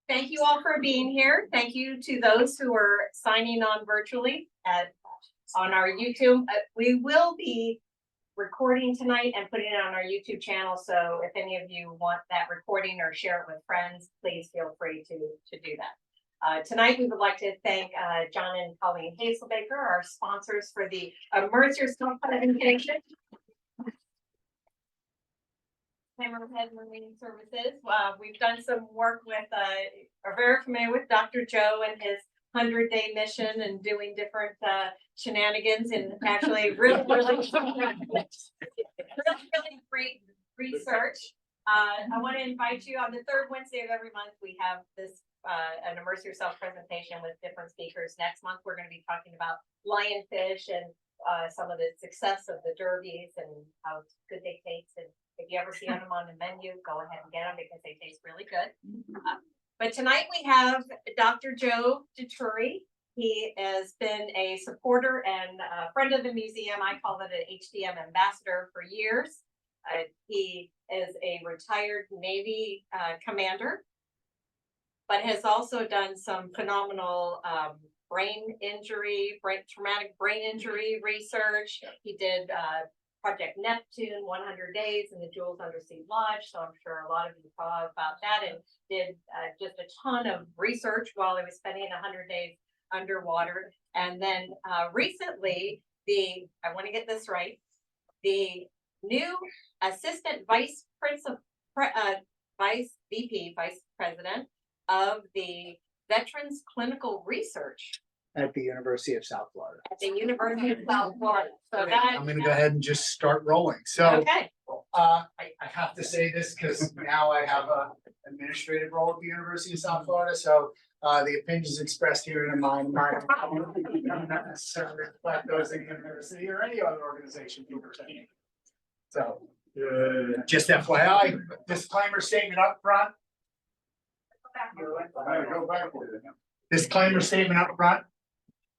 Thank you all for being here. Thank you to those who are signing on virtually on our YouTube. We will be recording tonight and putting it on our YouTube channel. So if any of you want that recording or share it with friends, please feel free to do that. Tonight, we would like to thank John and Colleen Hazelbaker, our sponsors for the Immerse Yourself presentation. Hammerhead Marine Services. We've done some work with, are very familiar with Dr. Joe and his 100-day mission and doing different shenanigans and actually really great research. I want to invite you on the third Wednesday of every month. We have this an Immerse Yourself presentation with different speakers. Next month, we're going to be talking about lionfish and some of the success of the derbies and how good they taste. And if you ever see them on the menu, go ahead and get them because they taste really good. But tonight we have Dr. Joe Dituri. He has been a supporter and a friend of the museum. I call it an HDM ambassador for years. He is a retired Navy commander, but has also done some phenomenal traumatic brain injury research. He did Project Neptune, 100 Days in the Jules Undersea Lodge. So I'm sure a lot of you saw about that and did just a ton of research while he was spending 100 days underwater. And then recently, I want to get this right, the new assistant vice president of the Veterans Clinical Research at the University of South Florida. At the University of South Florida. So I'm going to go ahead and just start rolling. So okay. I have to say this because now I have an administrative role at the University of South Florida. So the opinions expressed here in mine don't necessarily reflect those in the university or any other organization. So just FYI, disclaimer statement up front. Disclaimer statement up front.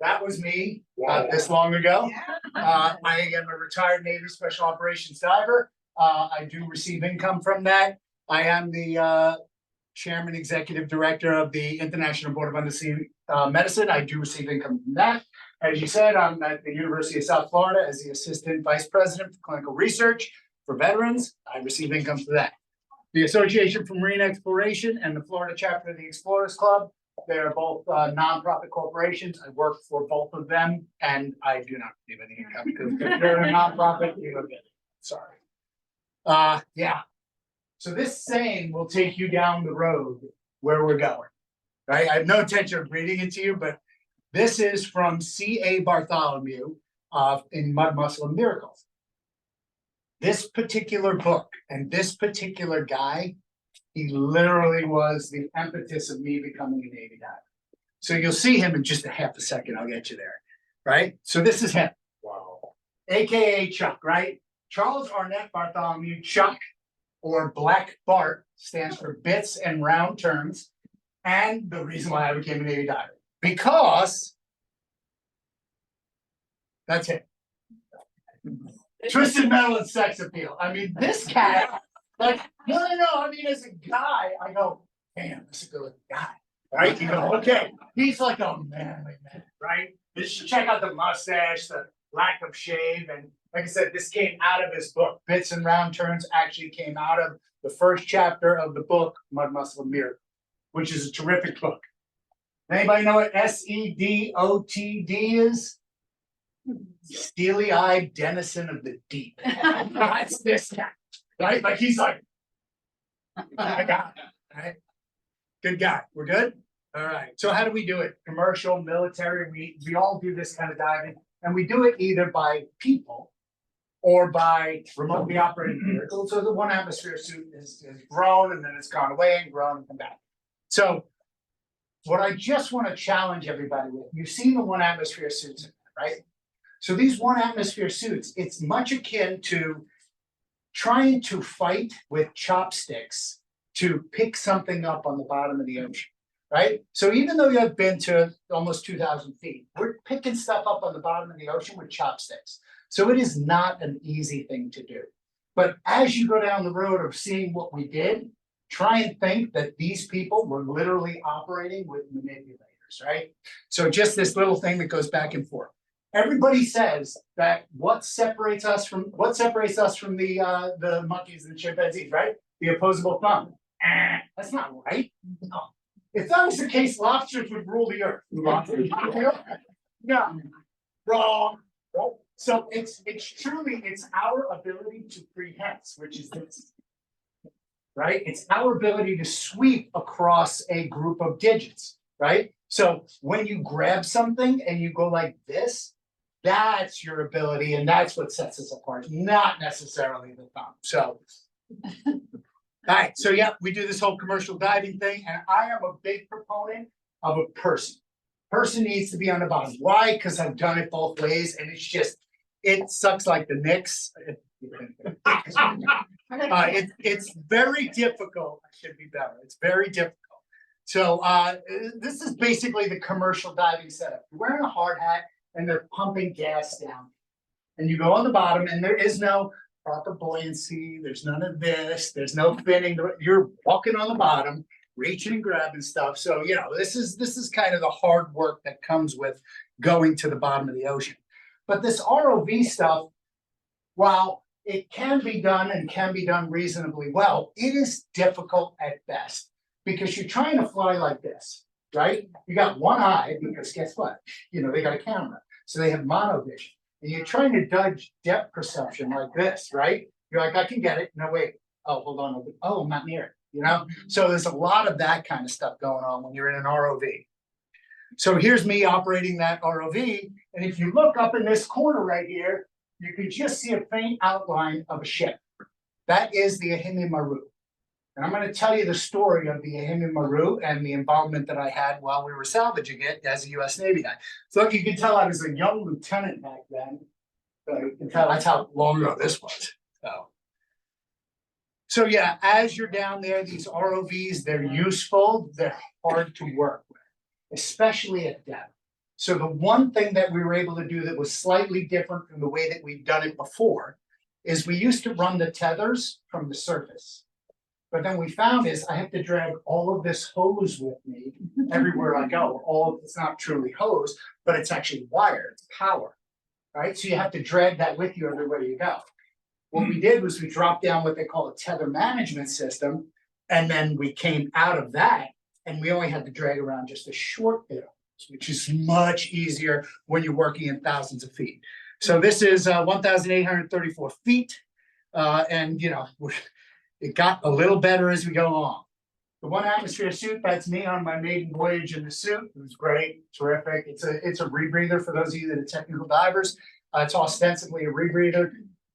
That was me not this long ago. I am a retired Navy Special Operations diver. I do receive income from that. I am the chairman, executive director of the International Board of Undersea Medicine. I do receive income from that. As you said, I'm at the University of South Florida as the assistant vice president for clinical research for veterans. I receive income for that. The Association for Marine Exploration and the Florida chapter of the Explorers Club. They're both nonprofit corporations. I work for both of them, and I do not receive any income because if you're a nonprofit, you don't get it. Sorry. Yeah. So this saying will take you down the road where we're going. Right? I have no intention of reading it to you, but this is from C.A. Bartholomew in Mud, Muscle, and Miracles. This particular book and this particular guy, he literally was the impetus of me becoming a Navy diver. So you'll see him in just a half a second. I'll get you there, right? So this is him. Wow. AKA Chuck, right? Charles Arnett Bartholomew, Chuck, or Black Bart, stands for bits and round terms. And the reason why I became a Navy diver, because that's it. Twisted metal and sex appeal. I mean, this cat, like, no. I mean, as a guy, I go, damn, this is a good looking guy. Right? You go, okay. He's like a manly man, right? You should check out the mustache, the lack of shave. And like I said, this came out of his book. Bits and Round Turns actually came out of the first chapter of the book, Mud, Muscle, and Miracle, which is a terrific book. Anybody know what SEDOTD is? Steely-eyed denizen of the deep. That's this guy, right? Like he's like, I got it, right? Good guy. We're good? All right. So how do we do it? Commercial, military, we all do this kind of diving. And we do it either by people or by remotely operated vehicles. So the one atmosphere suit is grown and then it's gone away and grown and come back. So what I just want to challenge everybody with, you've seen the one atmosphere suits, right? So these one atmosphere suits, it's much akin to trying to fight with chopsticks to pick something up on the bottom of the ocean, right? So even though you've been to almost 2,000 feet, we're picking stuff up on the bottom of the ocean with chopsticks. So it is not an easy thing to do. But as you go down the road of seeing what we did, try and think that these people were literally operating with manipulators, right? So just this little thing that goes back and forth. Everybody says that what separates us from the monkeys and chimpanzees, right? The opposable thumb. That's not right. No. If that was the case, lobsters would rule the earth. Lobsters. No, wrong. So it's truly our ability to prehense, which is this, right? It's our ability to sweep across a group of digits, right? So when you grab something and you go like this, that's your ability, and that's what sets us apart, not necessarily the thumb. So, all right. So yeah, we do this whole commercial diving thing, and I am a big proponent of a person. Person needs to be on the bottom. Why? Because I've done it both ways, and it sucks like the Knicks. It's very difficult. I should be better. It's very difficult. So this is basically the commercial diving setup. You're wearing a hard hat, and they're pumping gas down. And you go on the bottom, and there is no proper buoyancy. There's none of this. There's no finning. You're walking on the bottom, reaching and grabbing stuff. So, you know, this is kind of the hard work that comes with going to the bottom of the ocean. But this ROV stuff, while it can be done and can be done reasonably well, it is difficult at best because you're trying to fly like this, right? You got one eye because guess what? You know, they got a camera. So they have monovision. And you're trying to dodge depth perception like this, right? You're like, I can get it. No, wait. Oh, hold on. Oh, I'm not near it. You know? So there's a lot of that kind of stuff going on when you're in an ROV. So here's me operating that ROV. And if you look up in this corner right here, you can just see a faint outline of a ship. That is the Ahimie Maru. And I'm going to tell you the story of the Ahimie Maru and the involvement that I had while we were salvaging it as a U.S. Navy guy. So you can tell I was a young lieutenant back then. So you can tell that's how long ago this was. So yeah, as you're down there, these ROVs, they're useful. They're hard to work with, especially at depth. So the one thing that we were able to do that was slightly different from the way that we've done it before is we used to run the tethers from the surface. But then we found is I have to drag all of this hose with me everywhere I go. It's not truly hose, but it's actually wire, it's power, right? So you have to drag that with you everywhere you go. What we did was we dropped down what they call a tether management system, and then we came out of that, and we only had to drag around just a short bit, which is much easier when you're working in thousands of feet. So this is 1,834 feet, and you know, it got a little better as we go along. The one atmosphere suit, that's me on my maiden voyage in the suit. It was great, terrific. It's a rebreather for those of you that are technical divers. It's ostensibly a rebreather,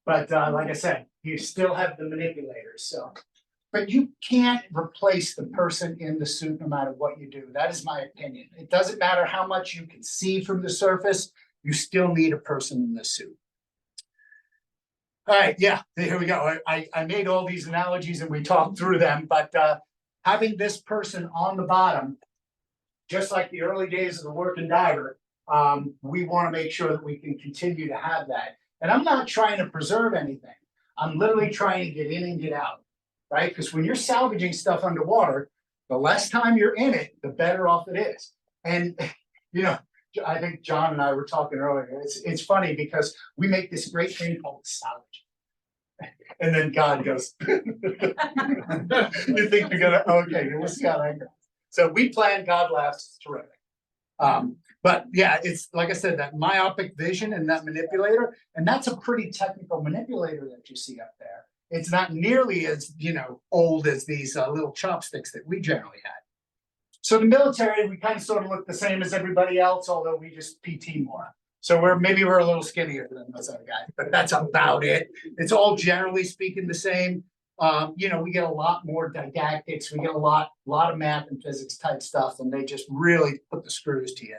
but like I said, you still have the manipulators. So, but you can't replace the person in the suit no matter what you do. That is my opinion. It doesn't matter how much you can see from the surface, you still need a person in the suit. All right, yeah, here we go. I made all these analogies and we talked through them, but having this person on the bottom, just like the early days of the working diver, we want to make sure that we can continue to have that. And I'm not trying to preserve anything. I'm literally trying to get in and get out, right? Because when you're salvaging stuff underwater, the less time you're in it, the better off it is. And, you know, I think John and I were talking earlier. It's funny because we make this great thing called salvage. And then God goes, you think you're gonna, okay, we'll see how that goes. So we plan, God laughs, it's terrific. But yeah, it's like I said, that myopic vision and that manipulator, and that's a pretty technical manipulator that you see up there. It's not nearly as, you know, old as these little chopsticks that we generally had. So the military, we kind of sort of look the same as everybody else, although we just PT more. So maybe we're a little skinnier than those other guys, but that's about it. It's all generally speaking the same. You know, we get a lot more didactics. We get a lot of math and physics type stuff, and they just really put the screws to you.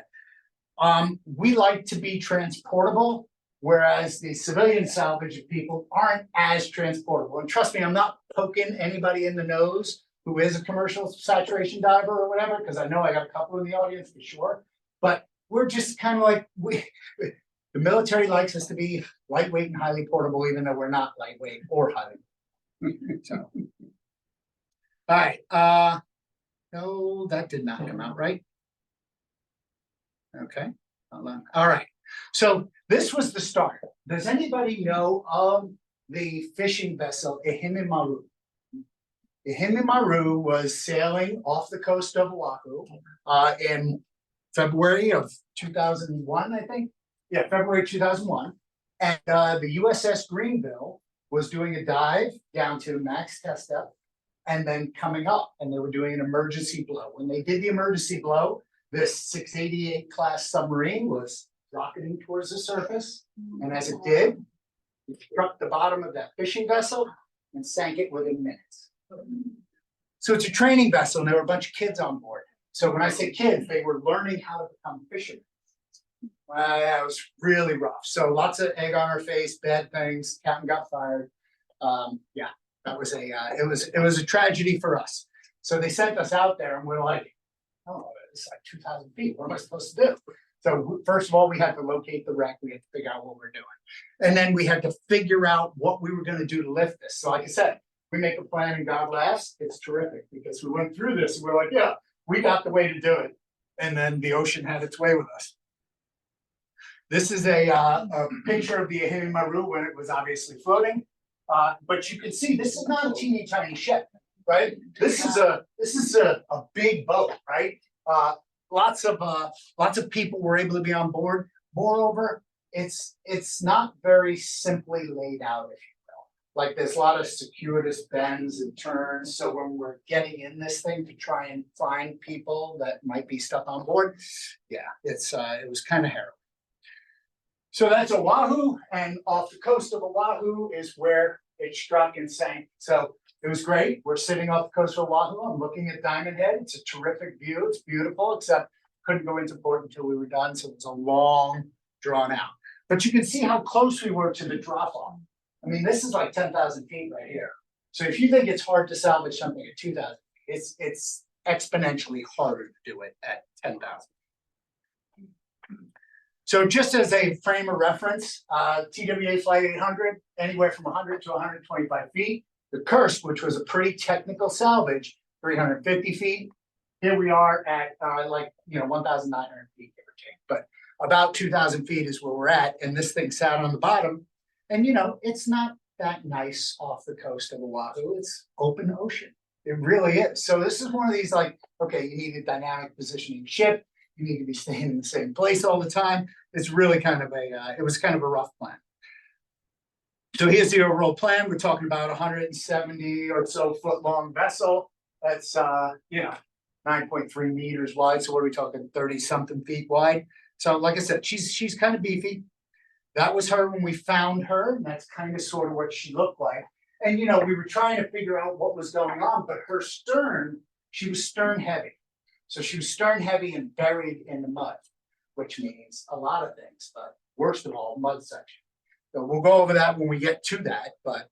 We like to be transportable, whereas the civilian salvage people aren't as transportable. And trust me, I'm not poking anybody in the nose who is a commercial saturation diver or whatever, because I know I got a couple in the audience for sure. But we're just kind of like, the military likes us to be lightweight and highly portable, even though we're not lightweight or highly. So, All right, no, that did not come out right. Okay, hold on. All right, so this was the start. Does anybody know of the fishing vessel Ihimimaru? Ihimimaru was sailing off the coast of Oahu in February of 2001, I think. Yeah, February 2001. And the USS Greenville was doing a dive down to max test depth and then coming up, and they were doing an emergency blow. When they did the emergency blow, this 688 class submarine was rocketing towards the surface. And as it did, it struck the bottom of that fishing vessel and sank it within minutes. So it's a training vessel, and there were a bunch of kids on board. So when I say kids, they were learning how to become fishermen. It was really rough. So lots of egg on her face, bad things. Captain got fired. Yeah, that was it was a tragedy for us. So they sent us out there, and we're like, oh, it's like 2,000 feet. What am I supposed to do? So first of all, we had to locate the wreck. We had to figure out what we're doing, and then we had to figure out what we were going to do to lift this. So like I said, we make a plan and God laughs. It's terrific because we went through this and we're like, yeah, we got the way to do it. And then the ocean had its way with us. This is a picture of the Ihimimaru when it was obviously floating. But you can see this is not a teeny tiny ship, right? This is a big boat, right? Lots of people were able to be on board. Moreover, it's not very simply laid out, if you will. Like there's a lot of circuitous bends and turns. So when we're getting in this thing to try and find people that might be stuck on board, yeah, it was kind of harrowing. So that's Oahu, and off the coast of Oahu is where it struck and sank. So it was great. We're sitting off the coast of Oahu. I'm looking at Diamond Head. It's a terrific view. It's beautiful, except couldn't go into port until we were done. So it was a long drawn out. But you can see how close we were to the drop off. I mean, this is like 10,000 feet right here. So if you think it's hard to salvage something at 2,000, it's exponentially harder to do it at 10,000. So just as a frame of reference, TWA Flight 800, anywhere from 100 to 125 feet. The Kursk, which was a pretty technical salvage, 350 feet. Here we are at 1,900 feet, give or take. But about 2,000 feet is where we're at. And this thing sat on the bottom. And, it's not that nice off the coast of Oahu. It's open ocean. It really is. So this is one of these okay, you need a dynamic positioning ship. You need to be staying in the same place all the time. It's really kind of it was kind of a rough plan. So here's the overall plan. We're talking about 170 or so foot long vessel. That's, 9.3 meters wide. So what are we talking, 30 something feet wide? So like I said, she's kind of beefy. That was her when we found her. And that's kind of sort of what she looked like. And, we were trying to figure out what was going on, but her stern, she was stern heavy. So she was stern heavy and buried in the mud, which means a lot of things, but worst of all, mud section. So we'll go over that when we get to that, but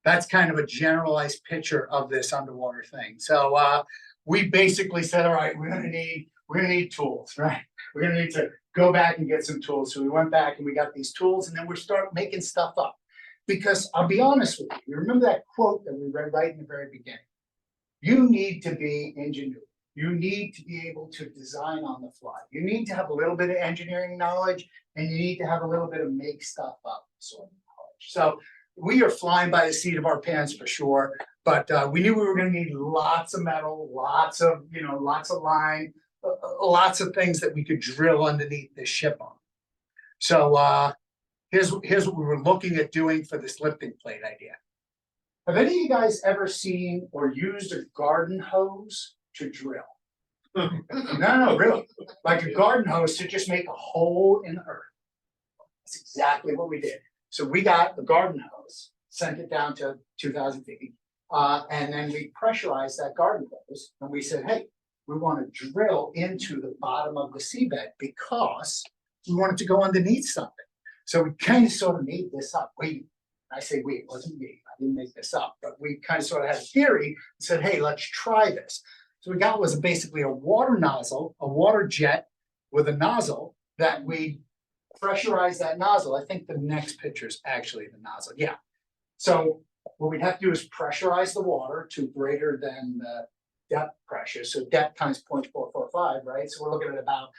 that's kind of a generalized picture of this underwater thing. So we basically said, all right, we're gonna need tools, right? We're gonna need to go back and get some tools. So we went back and we got these tools, and then we start making stuff up. Because I'll be honest with you, you remember that quote that we read right in the very beginning? You need to be ingenuity. You need to be able to design on the fly. You need to have a little bit of engineering knowledge, and you need to have a little bit of make stuff up sort of knowledge. So we are flying by the seat of our pants for sure, but we knew we were going to need lots of metal, lots of line, lots of things that we could drill underneath this ship on. So here's what we were looking at doing for this lifting plate idea. Have any of you guys ever seen or used a garden hose to drill? No, really. Like a garden hose to just make a hole in the earth. That's exactly what we did. So we got the garden hose, sent it down to 2,000 feet, and then we pressurized that garden hose, and we said, hey, we want to drill into the bottom of the seabed because we wanted to go underneath something. So we kind of sort of made this up. I say we, it wasn't me. I didn't make this up, but we kind of sort of had a theory and said, hey, let's try this. So we got was basically a water nozzle, a water jet with a nozzle that we pressurize that nozzle. I think the next picture is actually the nozzle. Yeah. So what we'd have to do is pressurize the water to greater than the depth pressure. So depth times 0.445, right? So we're looking at about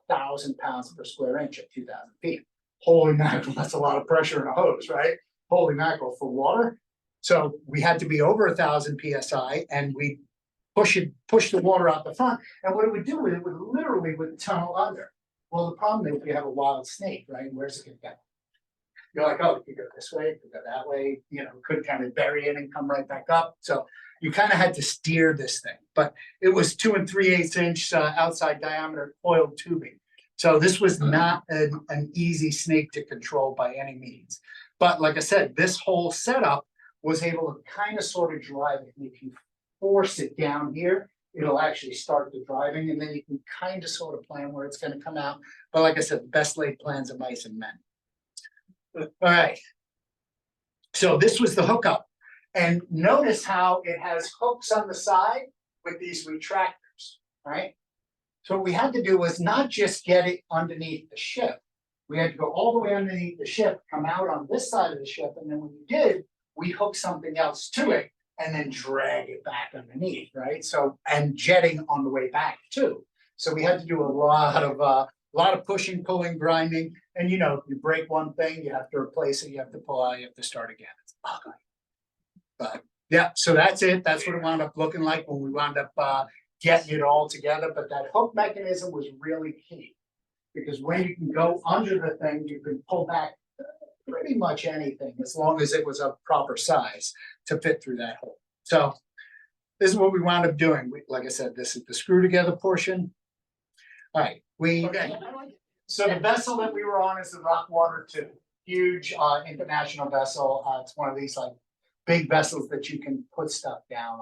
1,000 pounds per square inch at 2,000 feet. Holy mackerel, that's a lot of pressure in a hose, right? Holy mackerel for water. So we had to be over 1,000 PSI, and we push the water out the front. And what it would do, it would literally tunnel under. Well, the problem is you have a wild snake, right? Where's it gonna go? You're like, oh, you go this way, you go that way, you know, could kind of bury it and come right back up. So you kind of had to steer this thing, but it was 2 3/8 inch outside diameter coiled tubing. So this was not an easy snake to control by any means. But like I said, this whole setup was able to kind of sort of drive it. And if you force it down here, it'll actually start the driving, and then you can kind of sort of plan where it's going to come out. But like I said, the best laid plans of mice and men. All right. So this was the hookup. And notice how it has hooks on the side with these retractors, right? So what we had to do was not just get it underneath the ship. We had to go all the way underneath the ship, come out on this side of the ship, and then when we did, we hooked something else to it and then drag it back underneath, right? So, and jetting on the way back too. So we had to do a lot of pushing, pulling, grinding. And you know, if you break one thing, you have to replace it, you have to pull out, you have to start again. It's ugly. But yeah, so that's it. That's what it wound up looking like when we wound up getting it all together. But that hook mechanism was really key, because when you can go under the thing, you can pull back pretty much anything as long as it was a proper size to fit through that hole. So this is what we wound up doing. Like I said, this is the screw together portion. All right, okay. So the vessel that we were on is the Rockwater 2, huge international vessel. It's one of these like big vessels that you can put stuff down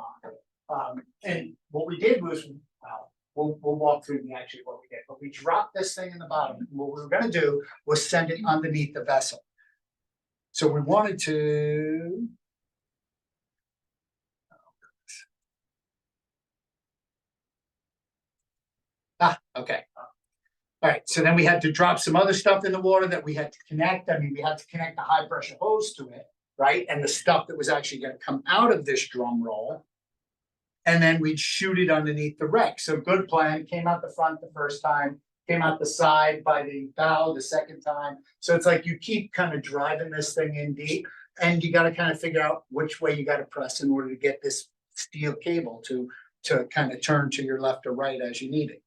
on. And what we did was, we'll walk through actually what we did, but we dropped this thing in the bottom. And what we were going to do was send it underneath the vessel. So we wanted to. Okay. All right, so then we had to drop some other stuff in the water that we had to connect. I mean, we had to connect the high pressure hose to it, right? And the stuff that was actually going to come out of this drum roll. And then we'd shoot it underneath the wreck. So good plan, came out the front the first time, came out the side by the bow the second time. So it's like you keep kind of driving this thing in deep, and you got to kind of figure out which way you got to press in order to get this steel cable to kind of turn to your left or right as you need it.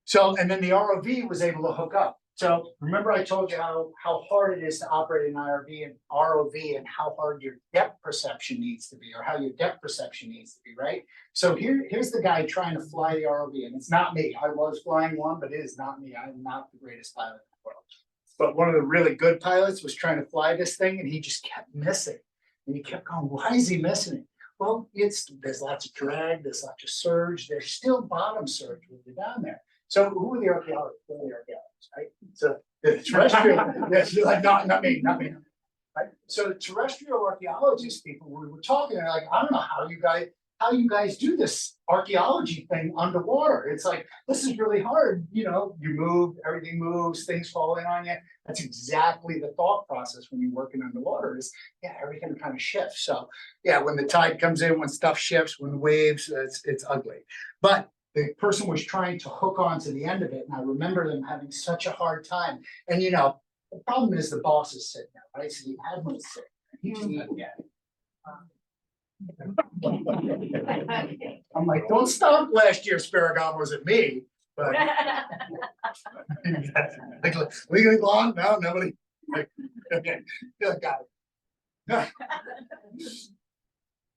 So, and then the ROV was able to hook up. So remember I told you how hard it is to operate an ROV and how hard your depth perception needs to be, or how your depth perception needs to be, right? So here's the guy trying to fly the ROV, and it's not me. I was flying one, but it is not me. I'm not the greatest pilot in the world. But one of the really good pilots was trying to fly this thing, and he just kept missing. And he kept going, why is he missing it? Well, there's lots of drag, there's lots of surge, there's still bottom surge when you're down there. So who are the archaeologists? Who are the archaeologists, right? So the terrestrial, yes, like not me. Right? So the terrestrial archaeologists people, we were talking, they're like, I don't know how you guys do this archaeology thing underwater. It's like, this is really hard. You know, you move, everything moves, things fall in on you. That's exactly the thought process when you're working underwater is, yeah, everything kind of shifts. So yeah, when the tide comes in, when stuff shifts, when the waves, it's ugly. But the person was trying to hook onto the end of it, and I remember them having such a hard time. And you know, the problem is the boss is sitting there, right? So the admiral's sitting there. He's I'm like, don't stop last year's Ferragamos at me. But legally blonde? No, nobody. Okay, got it.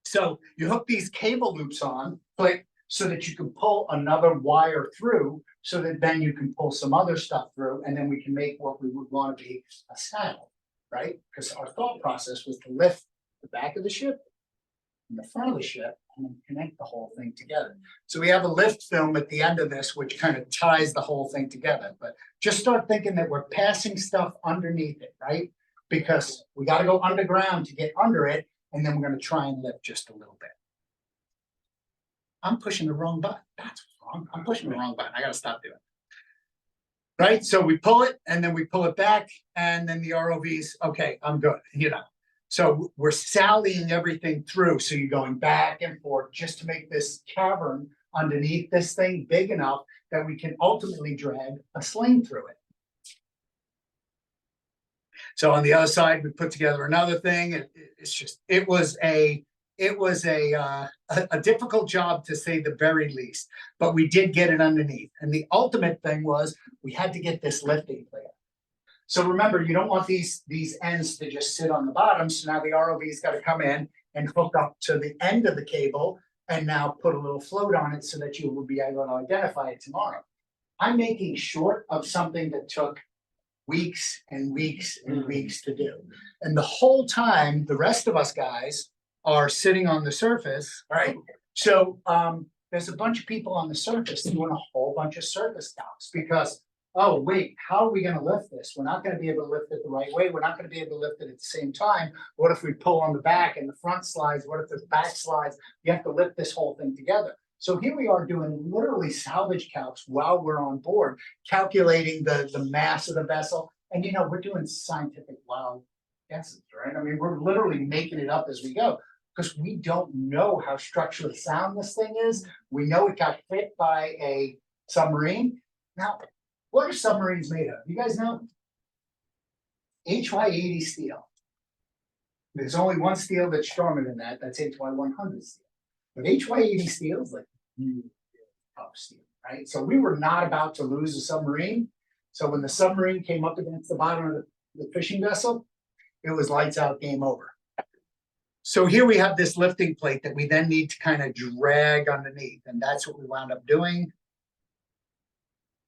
So you hook these cable loops on, but so that you can pull another wire through, so that then you can pull some other stuff through, and then we can make what we would want to be a saddle, right? Because our thought process was to lift the back of the ship and the front of the ship and then connect the whole thing together. So we have a lift film at the end of this, which kind of ties the whole thing together. But just start thinking that we're passing stuff underneath it, right? Because we got to go underground to get under it, and then we're going to try and lift just a little bit. I'm pushing the wrong button. That's wrong. I'm pushing the wrong button. I got to stop doing it. Right? So we pull it, and then we pull it back, and then the ROVs, okay, I'm good, you know. So we're sallying everything through. So you're going back and forth just to make this cavern underneath this thing big enough that we can ultimately drag a sling through it. So on the other side, we put together another thing. It was a difficult job to say the very least, but we did get it underneath. And the ultimate thing was we had to get this lifting plate. So remember, you don't want these ends to just sit on the bottom. So now the ROV's got to come in and hook up to the end of the cable and now put a little float on it so that you will be able to identify it tomorrow. I'm making short of something that took weeks and weeks and weeks to do. And the whole time, the rest of us guys are sitting on the surface, right? So there's a bunch of people on the surface doing a whole bunch of surface calcs because, oh, wait, how are we going to lift this? We're not going to be able to lift it the right way. We're not going to be able to lift it at the same time. What if we pull on the back and the front slides? What if the back slides? You have to lift this whole thing together. So here we are doing literally salvage calcs while we're on board, calculating the mass of the vessel. And, you know, we're doing scientific wild guesses, right? I mean, we're literally making it up as we go because we don't know how structurally sound this thing is. We know it got hit by a submarine. Now, what are submarines made of? You guys know? HY80 steel. There's only one steel that's stronger than that. That's HY100 steel. But HY80 steel is like really tough steel, right? So we were not about to lose a submarine. So when the submarine came up against the bottom of the fishing vessel, it was lights out, game over. So here we have this lifting plate that we then need to kind of drag underneath. And that's what we wound up doing.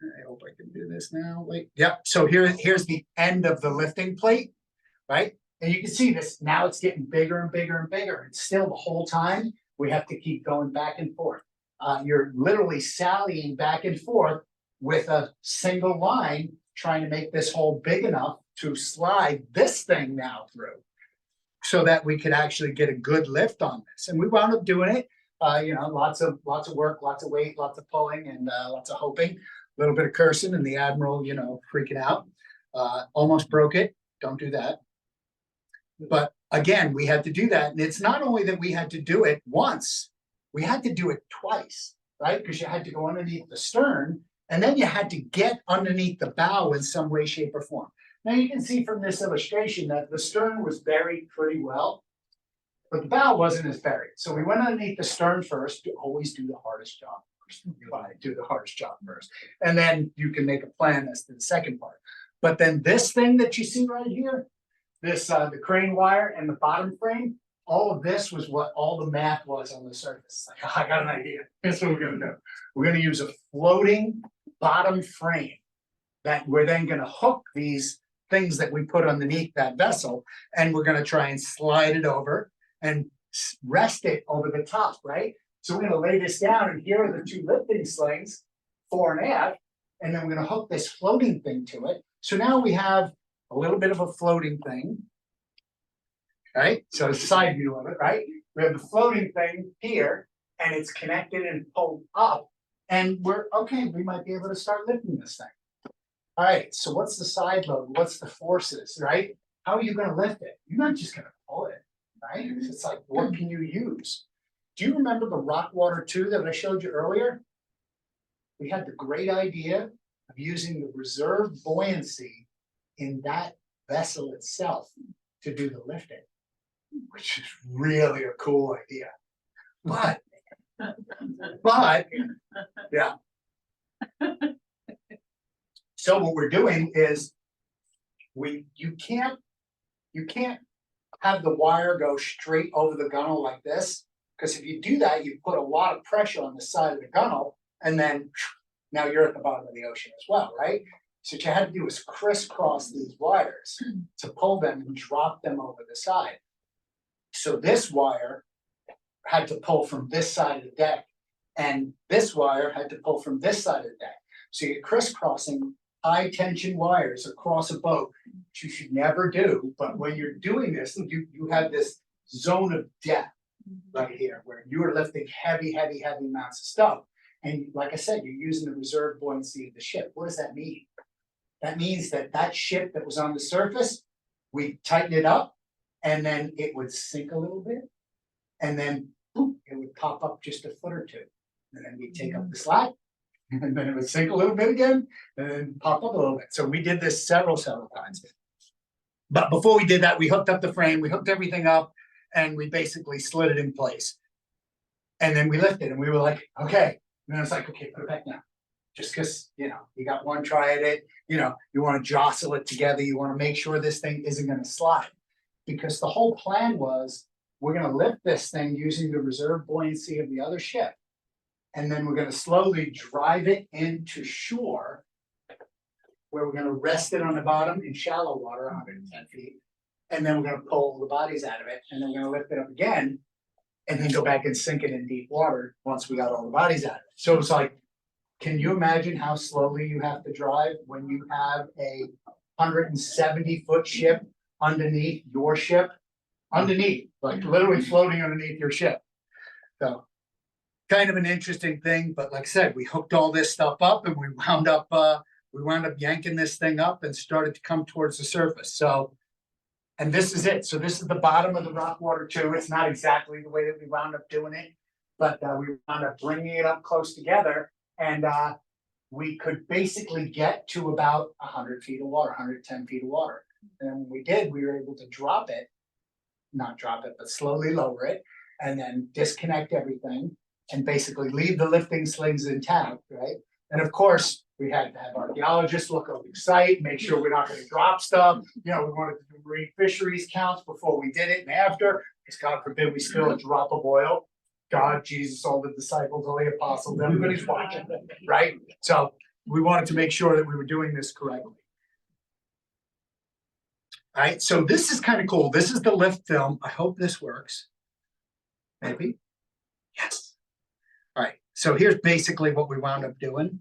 I hope I can do this now. Wait, yep. So here's the end of the lifting plate, right? And you can see this, now it's getting bigger and bigger and bigger. And still the whole time, we have to keep going back and forth. You're literally sallying back and forth with a single line, trying to make this hole big enough to slide this thing now through so that we could actually get a good lift on this. And we wound up doing it, you know, lots of work, lots of weight, lots of pulling and lots of hoping, a little bit of cursing and the Admiral, you know, freaking out, almost broke it. Don't do that. But again, we had to do that. And it's not only that we had to do it once, we had to do it twice, right? Because you had to go underneath the stern and then you had to get underneath the bow in some way, shape, or form. Now you can see from this illustration that the stern was buried pretty well, but the bow wasn't as buried. So we went underneath the stern first. You always do the hardest job first. You want to do the hardest job first. And then you can make a plan as to the second part. But then this thing that you see right here, this the crane wire and the bottom frame, all of this was what all the math was on the surface. Like, I got an idea. Here's what we're going to do. We're going to use a floating bottom frame that we're then going to hook these things that we put underneath that vessel, and we're going to try and slide it over and rest it over the top, right? So we're going to lay this down, and here are the two lifting slings, fore and aft, and then we're going to hook this floating thing to it. So now we have a little bit of a floating thing, right? So it's a side view of it, right? We have the floating thing here, and it's connected and pulled up, and we're okay. We might be able to start lifting this thing. All right. So what's the side load? What's the forces, right? How are you going to lift it? You're not just going to pull it, right? It's like, what can you use? Do you remember the rock water 2 that I showed you earlier? We had the great idea of using the reserve buoyancy in that vessel itself to do the lifting, which is really a cool idea. But yeah. So what we're doing is you can't have the wire go straight over the gunnel like this, because if you do that, you put a lot of pressure on the side of the gunnel, and then now you're at the bottom of the ocean as well, right? So what you had to do is crisscross these wires to pull them and drop them over the side. So this wire had to pull from this side of the deck, and this wire had to pull from this side of the deck. So you're crisscrossing high tension wires across a boat, which you should never do. But when you're doing this, you have this zone of death right here, where you are lifting heavy amounts of stuff. And like I said, you're using the reserve buoyancy of the ship. What does that mean? That means that ship that was on the surface, we tighten it up, and then it would sink a little bit, and then boom, it would pop up just a foot or two. And then we'd take up the slack, and then it would sink a little bit again, and then pop up a little bit. So we did this several times. But before we did that, we hooked up the frame, we hooked everything up, and we basically slid it in place. And then we lifted, and we were like, okay. And then it's like, okay, put it back now. Just because, you got one try at it, you want to jostle it together. You want to make sure this thing isn't going to slide. Because the whole plan was, we're going to lift this thing using the reserve buoyancy of the other ship. And then we're going to slowly drive it into shore, where we're going to rest it on the bottom in shallow water, 110 feet. And then we're going to pull the bodies out of it. And then we're going to lift it up again, and then go back and sink it in deep water once we got all the bodies out of it. So it's like, can you imagine how slowly you have to drive when you have a 170-foot ship underneath your ship? Underneath, like literally floating underneath your ship. So kind of an interesting thing, but like I said, we hooked all this stuff up, and we wound up yanking this thing up and started to come towards the surface. So, and this is it. So this is the bottom of the rock water too. It's not exactly the way that we wound up doing it, but we wound up bringing it up close together, and we could basically get to about 100 feet of water, 110 feet of water. And when we did, we were able to drop it, not drop it, but slowly lower it, and then disconnect everything, and basically leave the lifting slings intact, right? And of course, we had to have archaeologists look over the site, make sure we're not going to drop stuff. We wanted to do marine fisheries counts before we did it and after, because God forbid we spill a drop of oil. God, Jesus, all the disciples, all the apostles, everybody's watching, right? So we wanted to make sure that we were doing this correctly. All right, so this is kind of cool. This is the lift film. I hope this works. Maybe. Yes. All right, so here's basically what we wound up doing.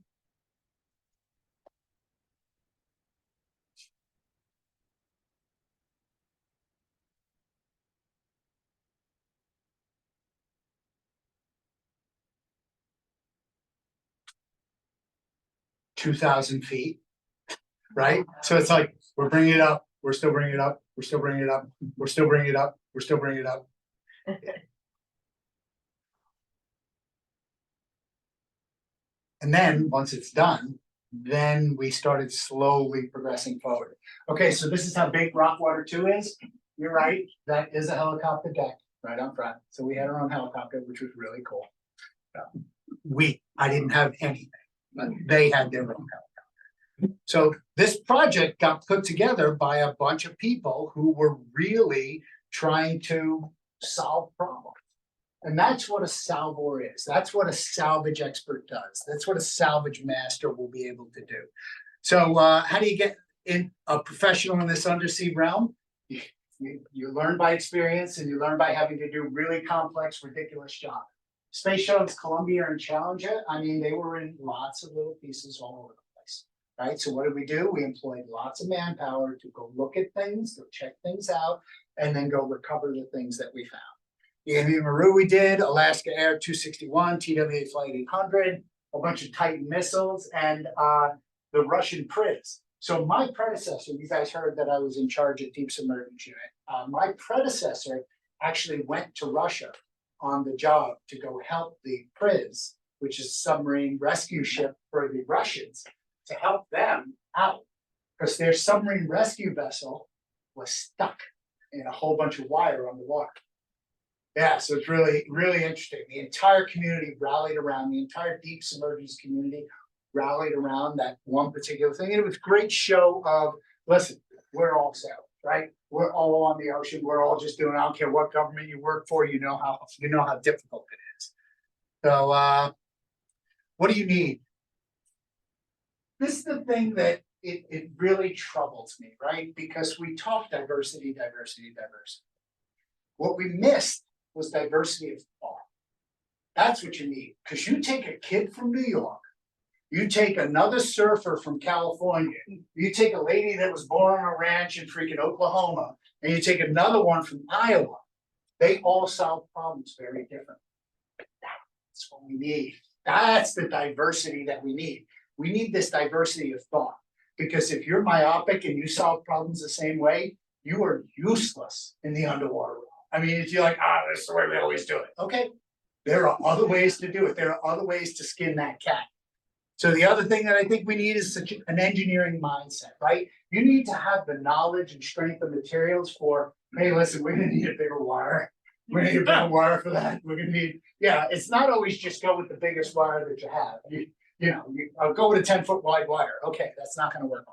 (2,000 feet), right? So it's like, we're bringing it up, we're still bringing it up, we're still bringing it up, we're still bringing it up, we're still bringing it up. And then once it's done, then we started slowly progressing forward. Okay, so this is how big Rock Water 2 is. You're right, that is a helicopter deck right on front. So we had our own helicopter, which was really cool. I didn't have anything, but they had their own helicopter. So this project got put together by a bunch of people who were really trying to solve problems. And that's what a salvor is. That's what a salvage expert does. That's what a salvage master will be able to do. So how do you get in a professional in this undersea realm? You learn by experience, and you learn by having to do really complex, ridiculous jobs. Space shuttles Columbia and Challenger, I mean, they were in lots of little pieces all over the place, right? So what did we do? We employed lots of manpower to go look at things, go check things out, and then go recover the things that we found. The Avian Maru we did, Alaska Air 261, TWA Flight 800, a bunch of Titan missiles, and the Russian Priz. So my predecessor, you guys heard that I was in charge of Deep Submergence Unit. My predecessor actually went to Russia on the job to go help the Priz, which is a submarine rescue ship for the Russians, to help them out, because their submarine rescue vessel was stuck in a whole bunch of wire on the water. Yeah, so it's really, really interesting. The entire community rallied around, the entire deep submergence community rallied around that one particular thing. And it was a great show of, listen, we're all sailors, right? We're all on the ocean. We're all just doing, I don't care what government you work for, you know how difficult it is. So what do you need? This is the thing that it really troubles me, right? Because we talk diversity. What we missed was diversity of thought. That's what you need. Because you take a kid from New York, you take another surfer from California, you take a lady that was born on a ranch in freaking Oklahoma, and you take another one from Iowa. They all solve problems very differently. That's what we need. That's the diversity that we need. We need this diversity of thought. Because if you're myopic and you solve problems the same way, you are useless in the underwater realm. I mean, if you're like, this is the way we always do it. Okay, there are other ways to do it. There are other ways to skin that cat. So the other thing that I think we need is an engineering mindset, right? You need to have the knowledge and strength of materials for, hey, listen, we're gonna need a bigger wire. We're gonna need a bigger wire for that. We're gonna need, it's not always just go with the biggest wire that you have. I'll go with a 10-foot wide wire. Okay, that's not gonna work.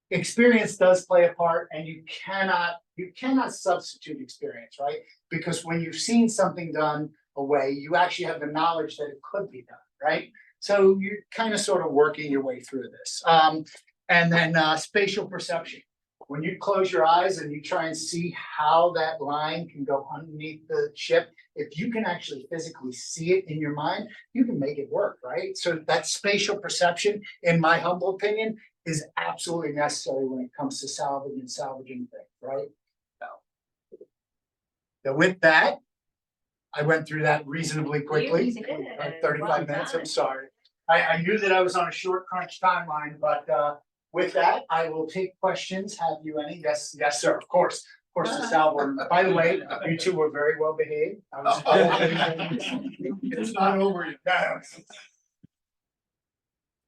Experience does play a part, and you cannot substitute experience, right? Because when you've seen something done a way, you actually have the knowledge that it could be done, right? So you're kind of sort of working your way through this. And then spatial perception. When you close your eyes and you try and see how that line can go underneath the ship, if you can actually physically see it in your mind, you can make it work, right? So that spatial perception, in my humble opinion, is absolutely necessary when it comes to salvaging things, right? So with that, I went through that reasonably quickly. 35 minutes, I'm sorry. I knew that I was on a short crunch timeline, but with that, I will take questions. Have you any? Yes, sir, of course. Of course, the salvo. By the way, you two were very well behaved. It's not over yet. No.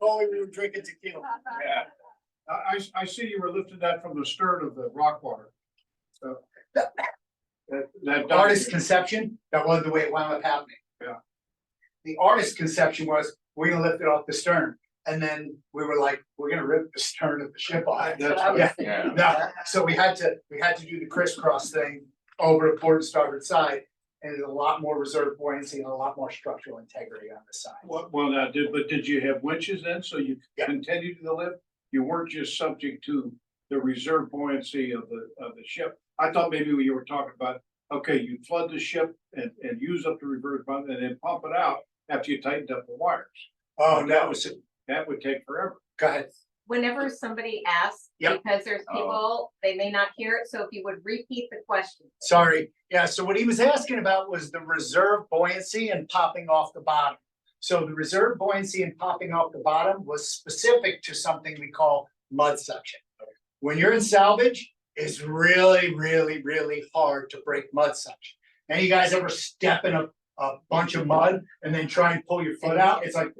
Only we were drinking tequila. Yeah. I see you were lifting that from the stern of the rock water. So that Artist's conception, that wasn't the way it wound up happening. Yeah. The artist's conception was, we're gonna lift it off the stern. And then we were like, we're gonna rip the stern of the ship off. No, so we had to do the crisscross thing over the port and starboard side. And there's a lot more reserve buoyancy and a lot more structural integrity on the side. Well, did you have winches then, so you continued the lift? You weren't just subject to the reserve buoyancy of the ship. I thought maybe you were talking about, okay, you flood the ship and use up the reverse button and then pump it out after you tightened up the wires. Oh, that would take forever. Go ahead. Whenever somebody asks, because there's people, they may not hear it, so if you would repeat the question. Sorry, yeah, so what he was asking about was the reserve buoyancy and popping off the bottom. So the reserve buoyancy and popping off the bottom was specific to something we call mud suction. When you're in salvage, it's really, really, really hard to break mud suction. And you guys ever step in a bunch of mud and then try and pull your foot out? It's like,